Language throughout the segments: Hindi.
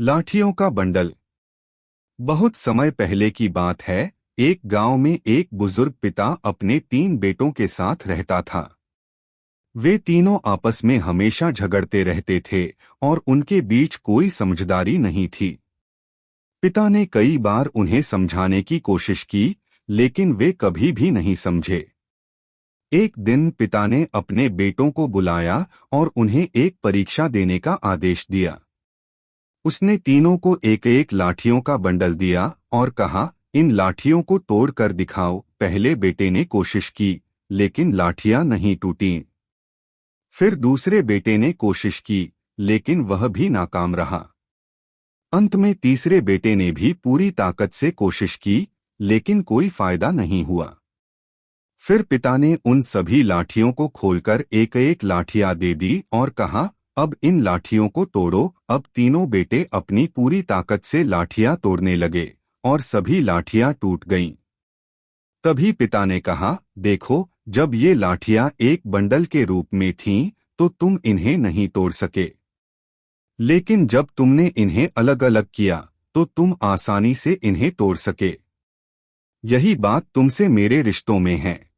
लाठियों का बंडल। बहुत समय पहले की बात है। एक गांव में एक बुजुर्ग पिता अपने 3 बेटों के साथ रहता था। वे तीनों आपस में हमेशा झगड़ते रहते थे और उनके बीच कोई समझदारी नहीं थी। पिता ने कई बार उन्हें समझाने की कोशिश की, लेकिन वे कभी भी नहीं समझे। एक दिन पिता ने अपने बेटों को बुलाया और उन्हें एक परीक्षा देने का आदेश दिया। उसने तीनों को एक एक लाठियों का बंडल दिया और कहा, इन लाठियों को तोड़ कर दिखाओ। पहले बेटे ने कोशिश की, लेकिन लाठियां नहीं टूटीं। फिर दूसरे बेटे ने कोशिश की, लेकिन वह भी नाकाम रहा। अंत में तीसरे बेटे ने भी पूरी ताकत से कोशिश की, लेकिन कोई फायदा नहीं हुआ। फिर पिता ने उन सभी लाठियों को खोलकर एक एक लाठियां दे दी और कहा, अब इन लाठियों को तोड़ो। अब तीनों बेटे अपनी पूरी ताकत से लाठियां तोड़ने लगे और सभी लाठियां टूट गईं। तभी पिता ने कहा, देखो, जब ये लाठियां एक बंडल के रूप में थीं, तो तुम इन्हें नहीं तोड़ सके। लेकिन जब तुमने इन्हें अलग अलग किया, तो तुम आसानी से इन्हें तोड़ सके। यही बात तुमसे मेरे रिश्तों में है।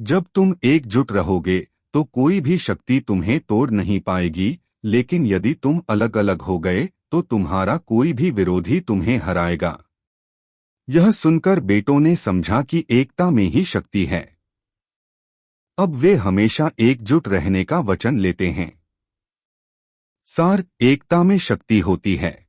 जब तुम एकजुट रहोगे, तो कोई भी शक्ति तुम्हें तोड़ नहीं पाएगी, लेकिन यदि तुम अलग अलग हो गए, तो तुम्हारा कोई भी विरोधी तुम्हें हराएगा। यह सुनकर बेटों ने समझा कि एकता में ही शक्ति है। अब वे हमेशा एकजुट रहने का वचन लेते हैं। सार, एकता में शक्ति होती है।